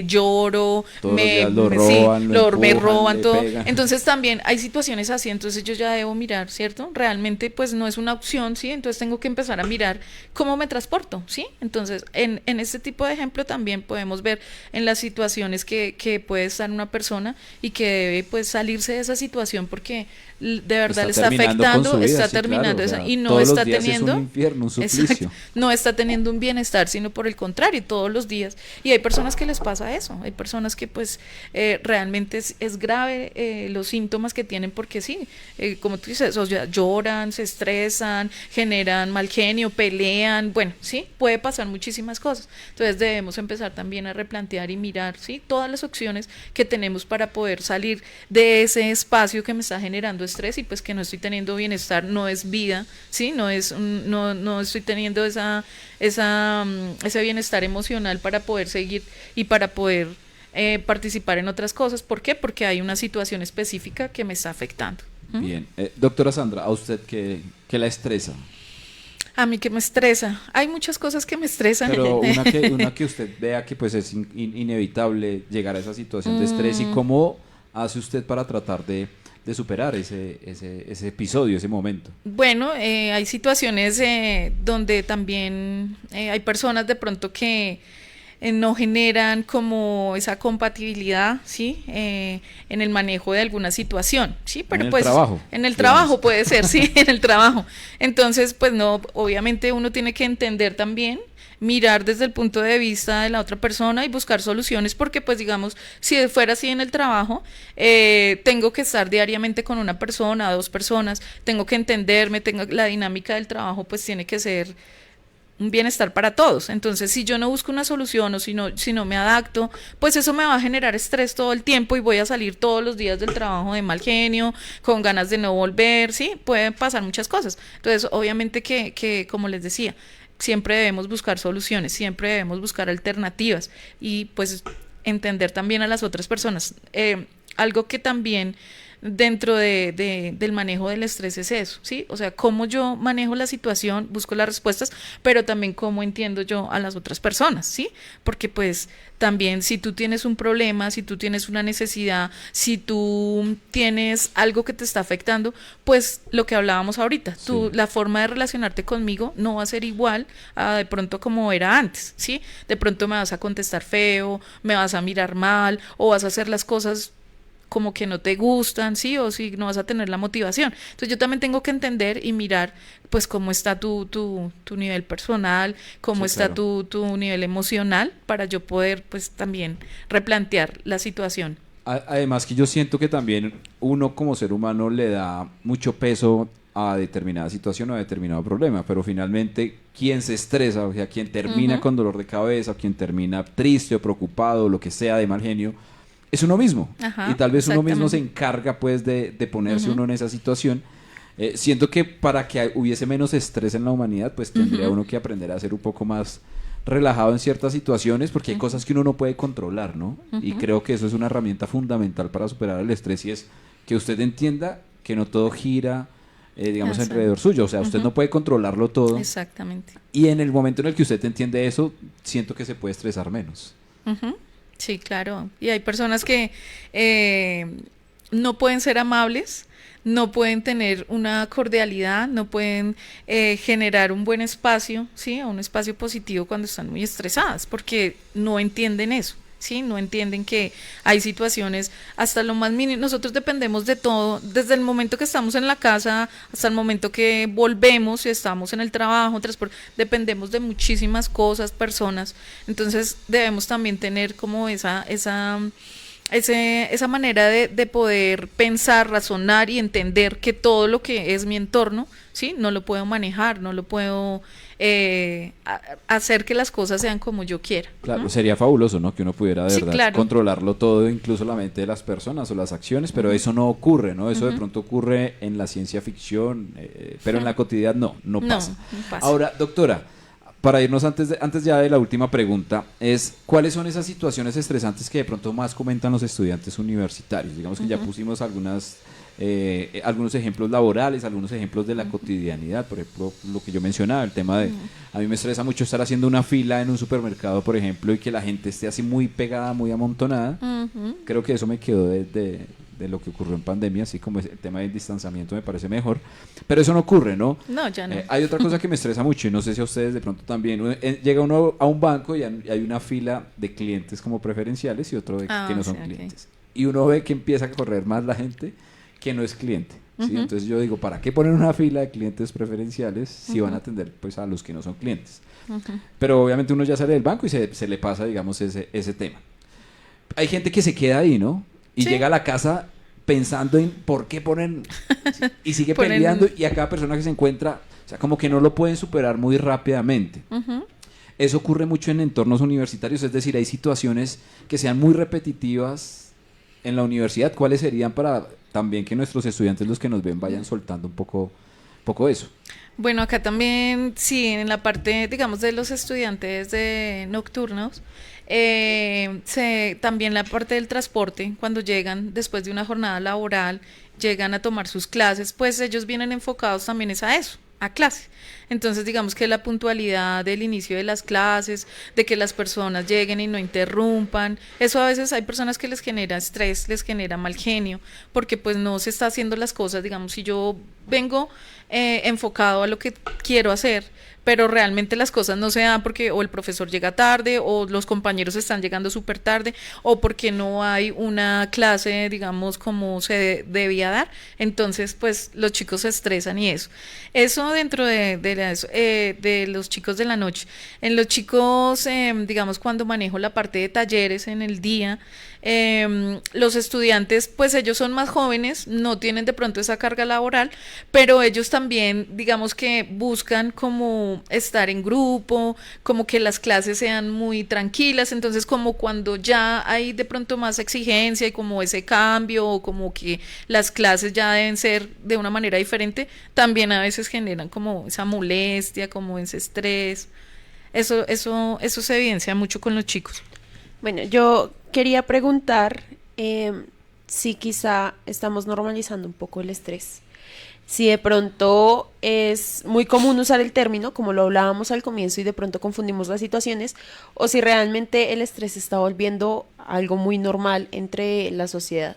lloro, Todos los días lo roban, lo me empujan, roban le todo. pegan. Entonces también hay situaciones así, entonces yo ya debo mirar, ¿cierto? Realmente pues no es una opción, ¿sí? Entonces tengo que empezar a mirar cómo me transporto, ¿sí? Entonces en este tipo de ejemplo también podemos ver en las situaciones que puede estar una persona y que debe pues salirse de esa situación porque de verdad le está terminando con afectando, su vida, está sí, terminando claro, o esa- sea, y no todos los está días es teniendo un infierno, un suplicio. Exacto, no está teniendo un bienestar, sino por el contrario, todos los días. Y hay personas que les pasa eso, hay personas que pues realmente es grave los síntomas que tienen porque sí, como tú dices, o sea, lloran, se estresan, generan mal genio, pelean, bueno, sí, puede pasar muchísimas cosas. Entonces debemos empezar también a replantear y mirar, sí, todas las opciones que tenemos para poder salir de ese espacio que me está generando estrés y pues que no estoy teniendo bienestar, no es vida, sí, no estoy teniendo ese bienestar emocional para poder seguir y para poder participar en otras cosas. ¿Por qué? Porque hay una situación específica que me está afectando. Bien. Doctora Sandra, ¿a usted qué la estresa? A mí que me estresa. Hay muchas cosas que me estresan. Pero una que usted vea que pues es inevitable llegar a esa situación de estrés, y cómo hace usted para tratar de superar ese episodio, ese momento. Bueno, hay situaciones donde también hay personas de pronto que no generan como esa compatibilidad, ¿sí? En el manejo de alguna situación, ¿sí? Pero En el pues trabajo, en el digamos. trabajo puede ser, sí, en el trabajo. Entonces, pues no, obviamente uno tiene que entender también mirar desde el punto de vista de la otra persona y buscar soluciones, porque pues digamos, si fuera así en el trabajo, tengo que estar diariamente con una persona, dos personas, tengo que entenderme, tengo la dinámica del trabajo, pues tiene que ser un bienestar para todos. Entonces, si yo no busco una solución o si no me adapto, pues eso me va a generar estrés todo el tiempo y voy a salir todos los días del trabajo de mal genio, con ganas de no volver, ¿sí? Pueden pasar muchas cosas. Entonces, obviamente que como les decía, siempre debemos buscar soluciones, siempre debemos buscar alternativas y pues entender también a las otras personas. Algo que también dentro del manejo del estrés es eso, ¿sí? O sea, cómo yo manejo la situación, busco las respuestas, pero también cómo entiendo yo a las otras personas, ¿sí? Porque pues también si tú tienes un problema, si tú tienes una necesidad, si tú tienes algo que te está afectando, pues lo que hablábamos ahorita, la forma de relacionarte conmigo no va a ser igual a de pronto como era antes, ¿sí? De pronto me vas a contestar feo, me vas a mirar mal o vas a hacer las cosas como que no te gustan, sí, o si no vas a tener la motivación. Entonces yo también tengo que entender y mirar pues cómo está tu nivel personal, cómo está tu nivel emocional, para yo poder pues también replantear la situación. Además que yo siento que también uno como ser humano le da mucho peso a determinada situación o a determinado problema, pero finalmente quien se estresa, o sea, quien termina con dolor de cabeza, o quien termina triste o preocupado, o lo que sea, de mal genio, es uno mismo. Ajá, y tal vez uno mismo se exactamente. encarga pues de ponerse uno en esa situación. Siento que para que hubiese menos estrés en la humanidad, pues tendría uno que aprender a ser un poco más relajado en ciertas situaciones, porque hay cosas que uno no puede controlar, ¿no? Y creo que eso es una herramienta fundamental para superar el estrés, y es que usted entienda que no todo gira, digamos, Exacto. alrededor suyo. O sea, usted no puede controlarlo todo. Exactamente. Y en el momento en el que usted entiende eso, siento que se puede estresar menos. Ujú. Sí, claro. Y hay personas que no pueden ser amables, no pueden tener una cordialidad, no pueden generar un buen espacio, ¿sí? Un espacio positivo cuando están muy estresadas, porque no entienden eso. Sí, no entienden que hay situaciones hasta lo más mínimo. Nosotros dependemos de todo, desde el momento que estamos en la casa hasta el momento que volvemos y estamos en el trabajo, dependemos de muchísimas cosas, personas. Entonces debemos también tener como esa manera de poder pensar, razonar y entender que todo lo que es mi entorno, ¿sí? No lo puedo manejar, no lo puedo hacer que las cosas sean como yo quiera. Claro, sería fabuloso, ¿no? Que uno pudiera de Sí, verdad claro. controlarlo todo, incluso la mente de las personas o las acciones, pero eso no ocurre, ¿no? Eso de pronto ocurre en la ciencia ficción, pero en la cotidianidad no pasa. No pasa. Ahora, doctora, para irnos antes ya de la última pregunta, ¿cuáles son esas situaciones estresantes que de pronto más comentan los estudiantes universitarios? Digamos que ya pusimos algunos ejemplos laborales, algunos ejemplos de la cotidianidad, por ejemplo, lo que yo mencionaba, el tema de, a mí me estresa mucho estar haciendo una fila en un supermercado, por ejemplo, y que la gente esté así muy pegada, muy amontonada. Creo que eso me quedó de lo que ocurrió en pandemia, así como el tema del distanciamiento me parece mejor, pero eso no ocurre, ¿no? No, ya no. Hay otra cosa que me estresa mucho, y no sé si a ustedes de pronto también, llega uno a un banco y hay una fila de clientes como preferenciales y otro que no son sí, ok. clientes, y uno ve que empieza a correr más la gente que no es cliente, ¿sí? Entonces yo digo, ¿para qué poner una fila de clientes preferenciales si van a atender pues a los que no son clientes? Pero obviamente uno ya sale del banco y se le pasa, digamos, ese tema. Hay gente que se queda ahí, ¿no? Y Sí. llega a la casa pensando en por qué ponen y sigue Ponen- peleando, y a cada persona que se encuentra, o sea, como que no lo pueden superar muy rápidamente. Eso ocurre mucho en entornos universitarios, es decir, hay situaciones que sean muy repetitivas en la universidad. ¿Cuáles serían para también que nuestros estudiantes, los que nos ven, vayan soltando un poco eso? Bueno, acá también, sí, en la parte, digamos, de los estudiantes de nocturnos, también la parte del transporte, cuando llegan después de una jornada laboral, llegan a tomar sus clases, pues ellos vienen enfocados también es a eso, a clase. Entonces, digamos que la puntualidad del inicio de las clases, de que las personas lleguen y no interrumpan, eso a veces hay personas que les genera estrés, les genera mal genio, porque pues no se está haciendo las cosas. Digamos, si yo vengo enfocado a lo que quiero hacer, pero realmente las cosas no se dan porque o el profesor llega tarde, o los compañeros están llegando súper tarde, o porque no hay una clase, digamos, como se debía dar, entonces pues los chicos se estresan y eso. Eso dentro de de los chicos de la noche. En los chicos, digamos, cuando manejo la parte de talleres en el día, los estudiantes, pues ellos son más jóvenes, no tienen de pronto esa carga laboral, pero ellos también, digamos que buscan como estar en grupo, como que las clases sean muy tranquilas, entonces como cuando ya hay de pronto más exigencia y como ese cambio, o como que las clases ya deben ser de una manera diferente, también a veces generan como esa molestia, como ese estrés. Eso se evidencia mucho con los chicos. Bueno, yo quería preguntar si quizá estamos normalizando un poco el estrés. Si de pronto es muy común usar el término, como lo hablábamos al comienzo, y de pronto confundimos las situaciones, o si realmente el estrés se está volviendo algo muy normal entre la sociedad.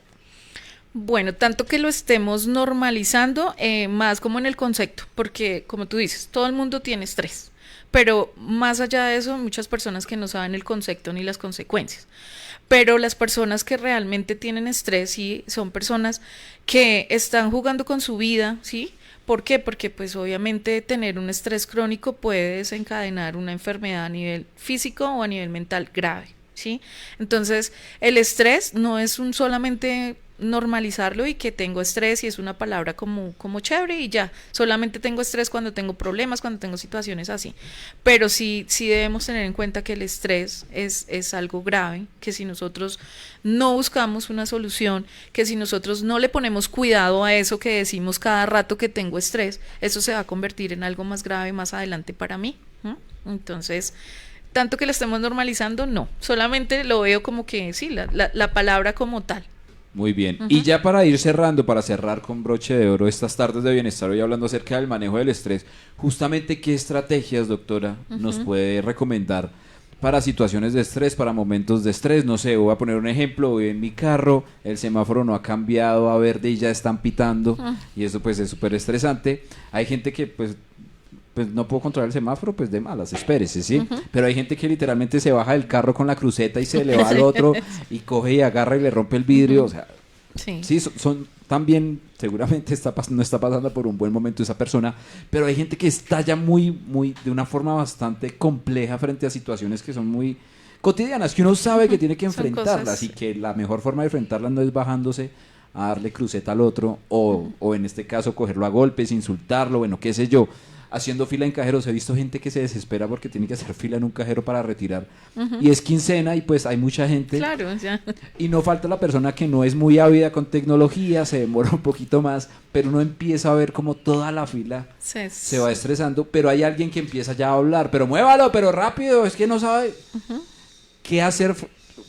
Bueno, tanto que lo estemos normalizando, más como en el concepto, porque como tú dices, todo el mundo tiene estrés, pero más allá de eso, muchas personas que no saben el concepto ni las consecuencias. Pero las personas que realmente tienen estrés, sí, son personas que están jugando con su vida, ¿sí? ¿Por qué? Porque pues obviamente tener un estrés crónico puede desencadenar una enfermedad a nivel físico o a nivel mental grave, ¿sí? Entonces, el estrés no es solamente normalizarlo y que tengo estrés y es una palabra como chévere y ya, solamente tengo estrés cuando tengo problemas, cuando tengo situaciones así, pero sí debemos tener en cuenta que el estrés es algo grave, que si nosotros no buscamos una solución, que si nosotros no le ponemos cuidado a eso que decimos cada rato que tengo estrés, eso se va a convertir en algo más grave más adelante para mí. Entonces, tanto que lo estemos normalizando, no, solamente lo veo como que sí, la palabra como tal. Muy bien. Y ya para ir cerrando, para cerrar con broche de oro estas tardes de bienestar, hoy hablando acerca del manejo del estrés, justamente qué estrategias, doctora, nos puede recomendar para situaciones de estrés, para momentos de estrés. No sé, voy a poner un ejemplo, voy en mi carro, el semáforo no ha cambiado a verde y ya están pitando, y eso pues es súper estresante. Hay gente que pues no puedo controlar el semáforo, pues de malas, espérese, ¿sí? Pero hay gente que literalmente se baja del carro con la cruceta y se le va al otro y coge y agarra y le rompe el vidrio, o sea, sí, son también, seguramente no está pasando por un buen momento esa persona, pero hay gente que estalla muy, de una forma bastante compleja frente a situaciones que son muy cotidianas, que uno sabe que tiene que enfrentarlas y que la mejor forma de enfrentarlas no es bajándose a darle cruceta al otro o en este caso cogerlo a golpes, insultarlo, bueno, qué sé yo. Haciendo fila en cajeros, he visto gente que se desespera porque tiene que hacer fila en un cajero para retirar y es quincena y pues hay mucha gente, claro, ya. Y no falta la persona que no es muy ávida con tecnología, se demora un poquito más, pero uno empieza a ver como toda la fila se va estresando, pero hay alguien que empieza ya a hablar, pero muévalo, pero rápido, es que no sabe qué hacer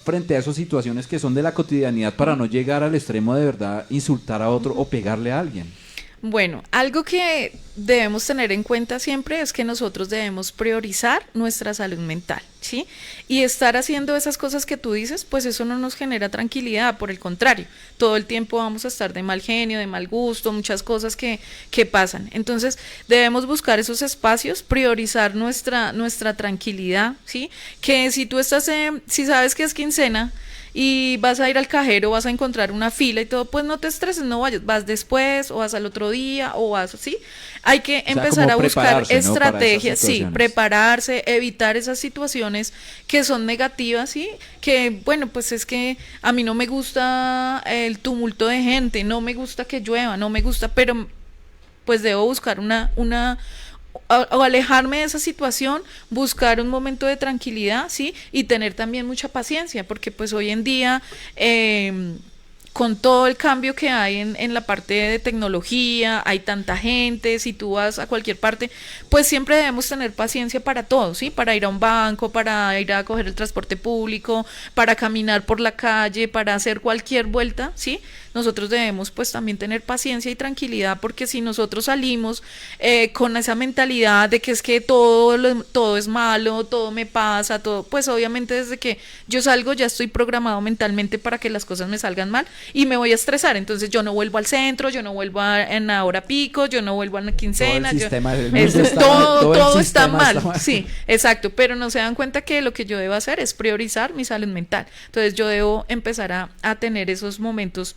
frente a esas situaciones que son de la cotidianidad para no llegar al extremo de verdad insultar a otro o pegarle a alguien. Bueno, algo que debemos tener en cuenta siempre es que nosotros debemos priorizar nuestra salud mental, ¿sí? Y estar haciendo esas cosas que tú dices, pues eso no nos genera tranquilidad, por el contrario, todo el tiempo vamos a estar de mal genio, de mal gusto, muchas cosas que pasan. Entonces, debemos buscar esos espacios, priorizar nuestra tranquilidad, ¿sí? Que si tú si sabes que es quincena, y vas a ir al cajero, vas a encontrar una fila y todo, pues no te estreses, no vayas, vas después o vas al otro día o vas así. Hay que empezar a buscar estrategias, sí, prepararse, evitar esas situaciones que son negativas, sí, que bueno, pues es que a mí no me gusta el tumulto de gente, no me gusta que llueva, no me gusta, pero pues debo buscar o alejarme de esa situación, buscar un momento de tranquilidad, ¿sí? Y tener también mucha paciencia, porque pues hoy en día, con todo el cambio que hay en la parte de tecnología, hay tanta gente, si tú vas a cualquier parte, pues siempre debemos tener paciencia para todo, ¿sí? Para ir a un banco, para ir a coger el transporte público, para caminar por la calle, para hacer cualquier vuelta, ¿sí? Nosotros debemos pues también tener paciencia y tranquilidad, porque si nosotros salimos con esa mentalidad de que es que todo es malo, todo me pasa, todo, pues obviamente desde que yo salgo ya estoy programado mentalmente para que las cosas me salgan mal y me voy a estresar, entonces yo no vuelvo al centro, yo no vuelvo en la hora pico, yo no vuelvo a la quincena, todo está mal, sí, exacto, pero no se dan cuenta que lo que yo debo hacer es priorizar mi salud mental, entonces yo debo empezar a tener esos momentos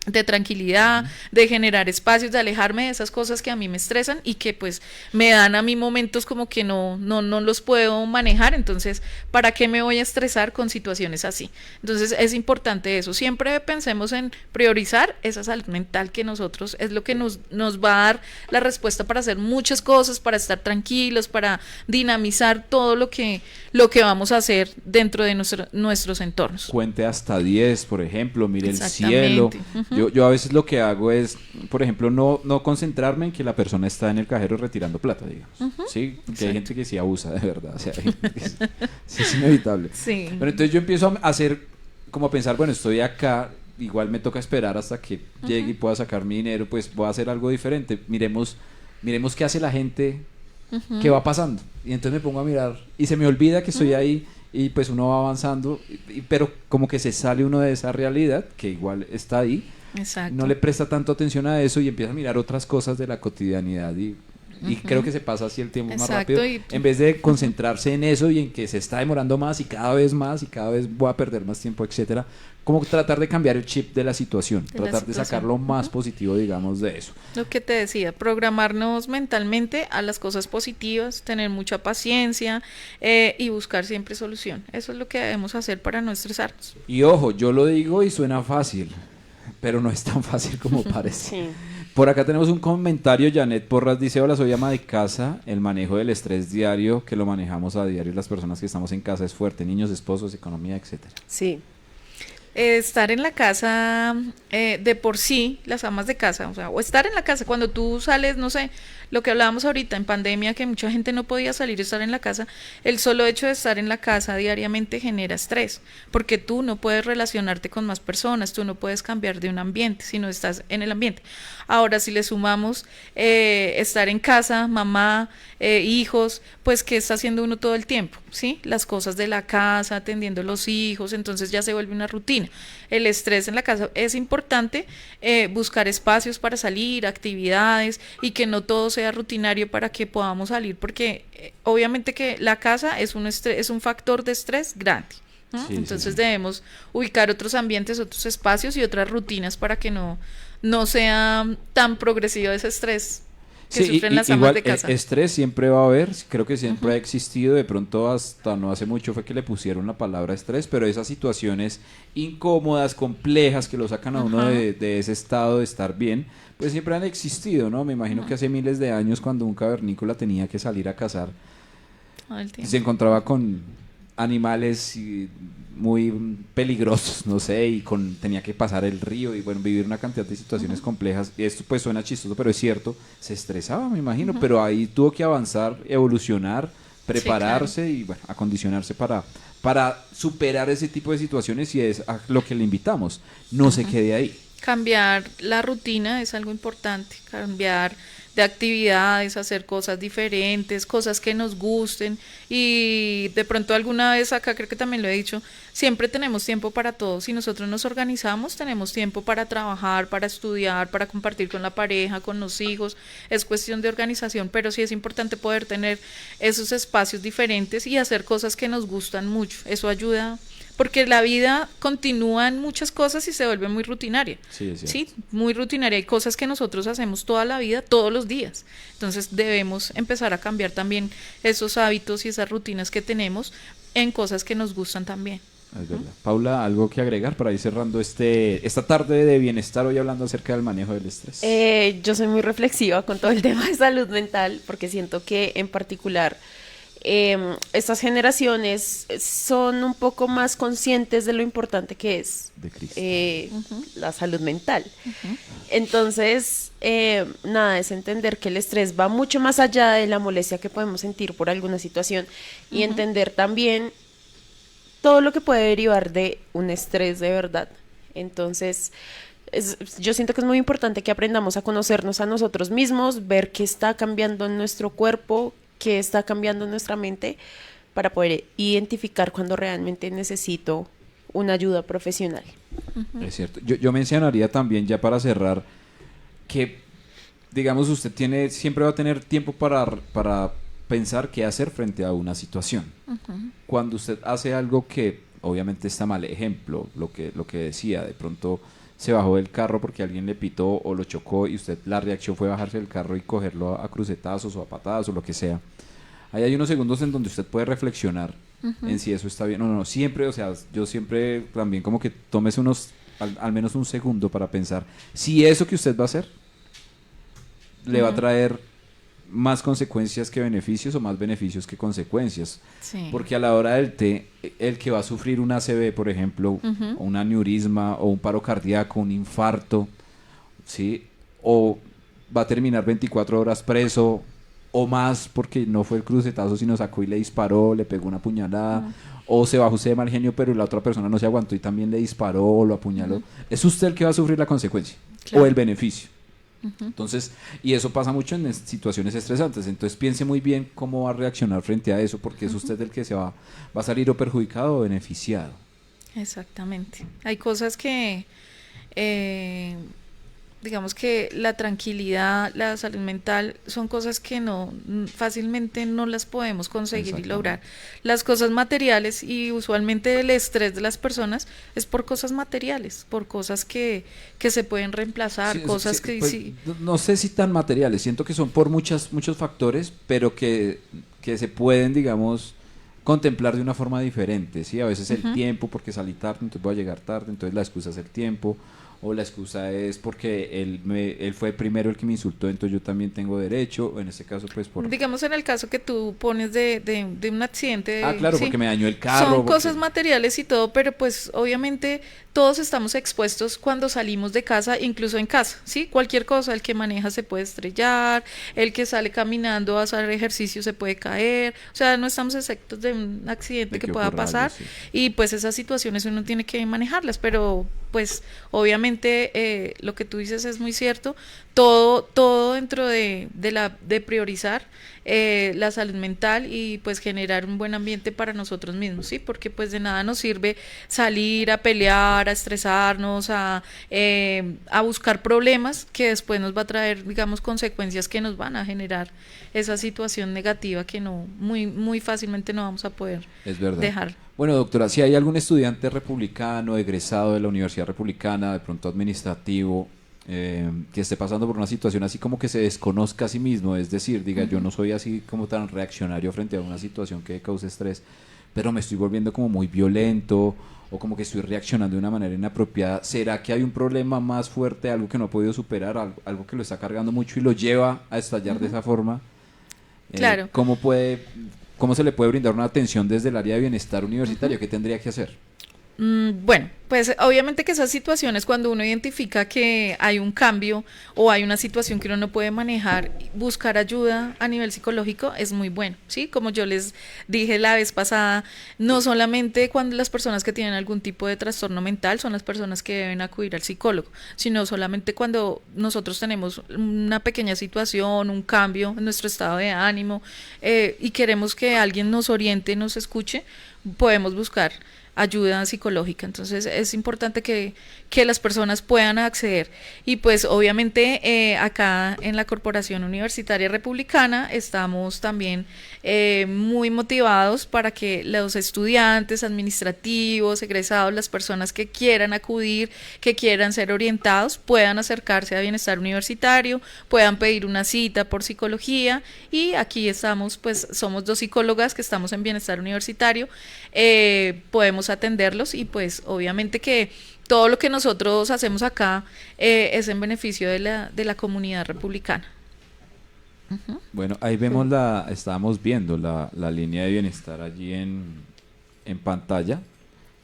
de tranquilidad, de generar espacios, de alejarme de esas cosas que a mí me estresan y que pues me dan a mí momentos como que no los puedo manejar. Entonces, ¿para qué me voy a estresar con situaciones así? Entonces es importante eso, siempre pensemos en priorizar esa salud mental, que nosotros es lo que nos va a dar la respuesta para hacer muchas cosas, para estar tranquilos, para dinamizar todo lo que vamos a hacer dentro de nuestros entornos. Cuente hasta 10, por ejemplo, mire el Exactamente. cielo. Ujú. Yo a veces lo que hago es, por ejemplo, no concentrarme en que la persona está en el cajero retirando plata, digamos. Sí, porque hay gente que sí abusa, de verdad. O sea, hay gente que sí es inevitable. Sí. Pero entonces yo empiezo a hacer, como a pensar, bueno, estoy acá, igual me toca esperar hasta que llegue y pueda sacar mi dinero, pues voy a hacer algo diferente. Miremos qué hace la gente, qué va pasando. Y entonces me pongo a mirar y se me olvida que estoy ahí. Y pues uno va avanzando, pero como que se sale uno de esa realidad, que igual está ahí, Exacto. no le presta tanto atención a eso y empieza a mirar otras cosas de la cotidianidad y creo que se pasa así el tiempo más Exacto, rápido, y en vez de concentrarse en eso y en que se está demorando más y cada vez voy a perder más tiempo, etcétera. Como tratar de cambiar el chip de la situación, tratar de sacar lo más positivo, digamos, de eso. Lo que te decía, programarnos mentalmente a las cosas positivas, tener mucha paciencia y buscar siempre solución. Eso es lo que debemos hacer para no estresarnos. Y ojo, yo lo digo y suena fácil, pero no es tan fácil como parece. Sí. Por acá tenemos un comentario. Janet Porras dice: hola, soy ama de casa. El manejo del estrés diario, que lo manejamos a diario las personas que estamos en casa, es fuerte. Niños, esposos, economía, etcétera. Sí. Estar en la casa de por sí, las amas de casa, o estar en la casa cuando tú sales, no sé, lo que hablábamos ahorita en pandemia, que mucha gente no podía salir, estar en la casa, el solo hecho de estar en la casa diariamente genera estrés, porque tú no puedes relacionarte con más personas, tú no puedes cambiar de un ambiente si no estás en el ambiente. Ahora, si le sumamos estar en casa, mamá, hijos, pues ¿qué está haciendo uno todo el tiempo? ¿Sí? Las cosas de la casa, atendiendo a los hijos, entonces ya se vuelve una rutina. El estrés en la casa es importante, buscar espacios para salir, actividades, y que no todo sea rutinario para que podamos salir, porque obviamente que la casa es un factor de estrés grande, ¿no? Sí, Entonces sí. debemos ubicar otros ambientes, otros espacios y otras rutinas para que no sea tan progresivo ese estrés que sufren las amas igual de casa. estrés siempre va a haber, creo que siempre ha existido, de pronto hasta no hace mucho fue que le pusieron la palabra estrés, pero esas situaciones incómodas, complejas, que lo sacan a uno de ese estado de estar bien, pues siempre han existido, ¿no? Me imagino que hace miles de años, cuando un cavernícola tenía que salir a cazar, Todo el tiempo. se encontraba con animales muy peligrosos, no sé, y tenía que pasar el río y bueno, vivir una cantidad de situaciones complejas. Y esto pues suena chistoso, pero es cierto, se estresaba, me imagino, pero ahí tuvo que avanzar, evolucionar, prepararse y bueno, acondicionarse para superar ese tipo de situaciones, y es a lo que le invitamos, no se quede ahí. Cambiar la rutina es algo importante, cambiar de actividades, hacer cosas diferentes, cosas que nos gusten, y de pronto alguna vez acá creo que también lo he dicho, siempre tenemos tiempo para todo. Si nosotros nos organizamos, tenemos tiempo para trabajar, para estudiar, para compartir con la pareja, con los hijos. Es cuestión de organización, pero sí es importante poder tener esos espacios diferentes y hacer cosas que nos gustan mucho. Eso ayuda, porque la vida continúa en muchas cosas y se vuelve muy rutinaria. Sí, es cierto. Sí, muy rutinaria. Hay cosas que nosotros hacemos toda la vida, todos los días. Entonces debemos empezar a cambiar también esos hábitos y esas rutinas que tenemos en cosas que nos gustan también. Es verdad. Paula, ¿algo que agregar para ir cerrando esta tarde de bienestar, hoy hablando acerca del manejo del estrés? Yo soy muy reflexiva con todo el tema de salud mental, porque siento que en particular estas generaciones son un poco más conscientes de lo importante que es De Cristo. la salud mental. Entonces, nada, es entender que el estrés va mucho más allá de la molestia que podemos sentir por alguna situación, y entender también todo lo que puede derivar de un estrés de verdad. Entonces, yo siento que es muy importante que aprendamos a conocernos a nosotros mismos, ver qué está cambiando en nuestro cuerpo, qué está cambiando en nuestra mente, para poder identificar cuando realmente necesito una ayuda profesional. Es cierto. Yo mencionaría también, ya para cerrar, que, digamos, usted siempre va a tener tiempo para pensar qué hacer frente a una situación. Cuando usted hace algo que obviamente está mal, ejemplo, lo que decía, de pronto se bajó del carro porque alguien le pitó o lo chocó y usted la reacción fue bajarse del carro y cogerlo a crucetazos o a patadas o lo que sea. Ahí hay unos segundos en donde usted puede reflexionar en si eso está bien. No, siempre, o sea, yo siempre también como que tómese al menos un segundo para pensar si eso que usted va a hacer le va a traer más consecuencias que beneficios o más beneficios que consecuencias. Sí. Porque a la hora del té, el que va a sufrir un ACV, por ejemplo, o un aneurisma, o un paro cardíaco, un infarto, ¿sí? O va a terminar 24 horas preso, o más, porque no fue el crucetazo, sino sacó y le disparó, le pegó una puñalada, o se bajó usted de mal genio, pero la otra persona no se aguantó y también le disparó o lo apuñaló. Es usted el que va a sufrir la consecuencia, Claro. o el beneficio. Entonces, y eso pasa mucho en situaciones estresantes. Entonces piense muy bien cómo va a reaccionar frente a eso, porque es usted el que va a salir o perjudicado o beneficiado. Exactamente. Hay cosas que, digamos que la tranquilidad, la salud mental, son cosas que fácilmente no las podemos conseguir y lograr. Las cosas materiales, y usualmente el estrés de las personas es por cosas materiales, por cosas que se pueden reemplazar, Sí, cosas sí, que pues, sí. no sé si tan materiales, siento que son por muchos factores, pero que se pueden, digamos, contemplar de una forma diferente, ¿sí? A veces el tiempo, porque salí tarde, entonces voy a llegar tarde, entonces la excusa es el tiempo, o la excusa es porque él fue primero el que me insultó, entonces yo también tengo derecho, o en este caso pues por... Digamos en el caso que tú pones de un accidente. claro, sí, porque me dañó el carro. son porque- cosas materiales y todo, pero pues obviamente todos estamos expuestos cuando salimos de casa, incluso en casa, ¿sí? Cualquier cosa, el que maneja se puede estrellar, el que sale caminando a hacer ejercicio se puede caer, o sea, no estamos exentos de un accidente De que que pueda ocurra algo, pasar, sí. y pues esas situaciones uno tiene que manejarlas, pero pues obviamente lo que tú dices es muy cierto, todo dentro de priorizar la salud mental y pues generar un buen ambiente para nosotros mismos, ¿sí? Porque pues de nada nos sirve salir a pelear, a estresarnos, a buscar problemas que después nos va a traer, digamos, consecuencias que nos van a generar esa situación negativa que muy fácilmente no vamos a poder Es verdad. dejar. Bueno, doctora, si hay algún estudiante republicano, egresado de la Universidad Republicana, de pronto administrativo, que esté pasando por una situación así como que se desconozca a sí mismo, es decir, diga, yo no soy así como tan reaccionario frente a una situación que cause estrés, pero me estoy volviendo como muy violento o como que estoy reaccionando de una manera inapropiada, ¿será que hay un problema más fuerte, algo que no ha podido superar, algo que lo está cargando mucho y lo lleva a estallar de esa forma? Claro. ¿Cómo se le puede brindar una atención desde el área de bienestar universitario? ¿Qué tendría que hacer? Bueno, pues obviamente que esas situaciones cuando uno identifica que hay un cambio o hay una situación que uno no puede manejar, buscar ayuda a nivel psicológico es muy bueno, ¿sí? Como yo les dije la vez pasada, no solamente cuando las personas que tienen algún tipo de trastorno mental son las personas que deben acudir al psicólogo, sino solamente cuando nosotros tenemos una pequeña situación, un cambio en nuestro estado de ánimo y queremos que alguien nos oriente, nos escuche, podemos buscar ayuda psicológica. Entonces es importante que las personas puedan acceder y pues obviamente acá en la Corporación Universitaria Republicana estamos también muy motivados para que los estudiantes, administrativos, egresados, las personas que quieran acudir, que quieran ser orientados, puedan acercarse a Bienestar Universitario, puedan pedir una cita por psicología y aquí estamos, pues somos 2 psicólogas que estamos en Bienestar Universitario, podemos atenderlos y pues obviamente que todo lo que nosotros hacemos acá es en beneficio de la comunidad republicana. Bueno, ahí vemos estábamos viendo la línea de bienestar allí en pantalla,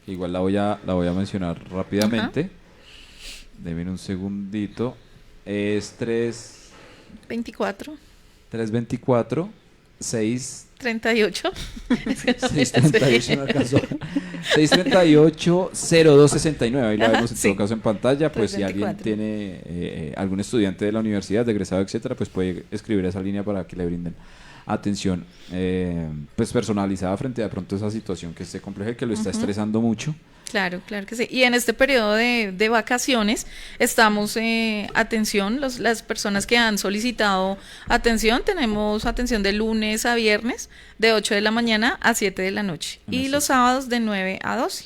que igual la voy a mencionar rápidamente. Denme un segundito. Es 324 6 38 638 no alcanzó. 638-0269, ahí la vemos en todo caso en pantalla, pues si alguien 324. tiene algún estudiante de la universidad, de egresado, etcétera, pues puede escribir esa línea para que le brinden atención pues personalizada frente a de pronto esa situación que esté compleja y que lo está estresando mucho. Claro, claro que sí. Y en este periodo de vacaciones estamos atención, las personas que han solicitado atención, tenemos atención de lunes a viernes de 8 de la mañana a 7 de la noche y los sábados de 9 a 12.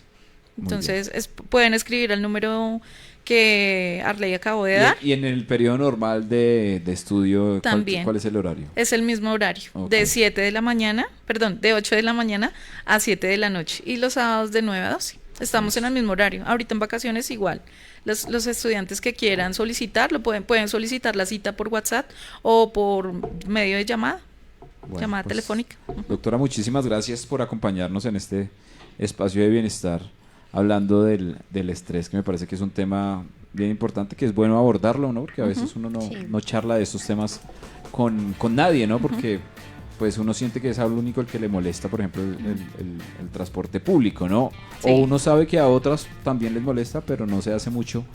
Entonces pueden escribir al número que Arley acabó de dar. Y en el periodo normal de estudio, También. ¿cuál es el horario? Es el mismo horario, Ok. de 8 de la mañana a 7 de la noche. Y los sábados de 9 a 12. Estamos en el mismo horario. Ahorita en vacaciones igual. Los estudiantes que quieran solicitarlo pueden solicitar la cita por WhatsApp o por medio de llamada Bueno, pues, telefónica. Doctora, muchísimas gracias por acompañarnos en este espacio de bienestar, hablando del estrés, que me parece que es un tema bien importante, que es bueno abordarlo, ¿no? Porque a veces uno no charla de estos temas con nadie, ¿no? Porque pues uno siente que es algo único el que le molesta, por ejemplo, el transporte público, ¿no? Sí. O uno sabe que a otras también les molesta, pero no se hace mucho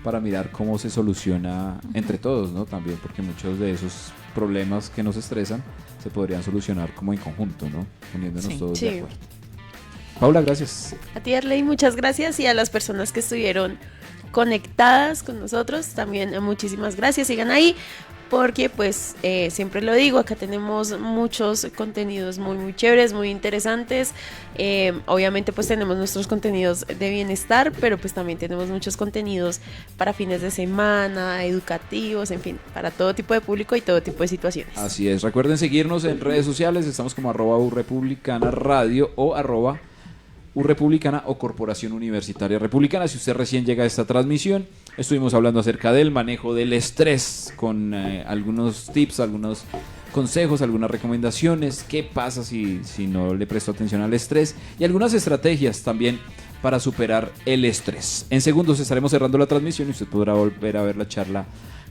para mirar cómo se soluciona entre todos, ¿no? También porque muchos de esos problemas que nos estresan se podrían solucionar como en conjunto, ¿no? Poniéndonos Sí. todos Sí. de acuerdo. Paula, gracias. A ti, Arley, muchas gracias, y a las personas que estuvieron conectadas con nosotros también muchísimas gracias. Sigan ahí porque pues siempre lo digo, acá tenemos muchos contenidos muy chéveres, muy interesantes. Obviamente pues tenemos nuestros contenidos de bienestar, pero pues también tenemos muchos contenidos para fines de semana, educativos, en fin, para todo tipo de público y todo tipo de situaciones. Así es, recuerden seguirnos en redes sociales, estamos como @urepublicana radio o @urepublicana o Corporación Universitaria Republicana. Si usted recién llega a esta transmisión, estuvimos hablando acerca del manejo del estrés con algunos tips, algunos consejos, algunas recomendaciones, qué pasa si no le presto atención al estrés y algunas estrategias también para superar el estrés. En segundos estaremos cerrando la transmisión y usted podrá volver a ver la charla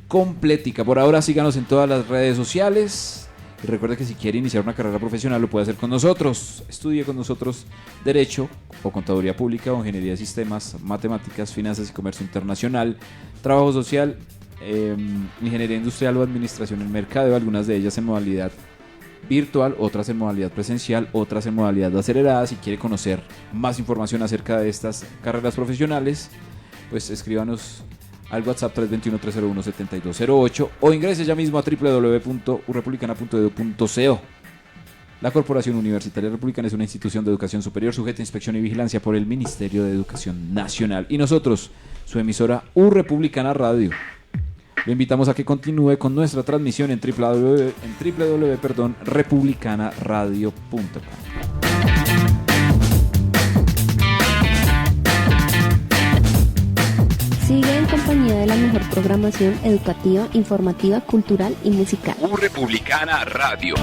completica. Por ahora síganos en todas las redes sociales. Y recuerde que si quiere iniciar una carrera profesional lo puede hacer con nosotros. Estudie con nosotros Derecho o Contaduría Pública o Ingeniería de Sistemas, Matemáticas, Finanzas y Comercio Internacional, Trabajo Social, Ingeniería Industrial o Administración en Mercadeo, algunas de ellas en modalidad virtual, otras en modalidad presencial, otras en modalidad acelerada. Si quiere conocer más información acerca de estas carreras profesionales, pues escríbanos al WhatsApp 321-301-7208 o ingrese ya mismo a www.urepublicana.edu.co. La Corporación Universitaria Republicana es una institución de educación superior sujeta a inspección y vigilancia por el Ministerio de Educación Nacional. Y nosotros, su emisora Republicana Radio, lo invitamos a que continúe con nuestra transmisión en www.republicanaradio.com. Sigue en compañía de la mejor programación educativa, informativa, cultural y musical. Republicana Radio.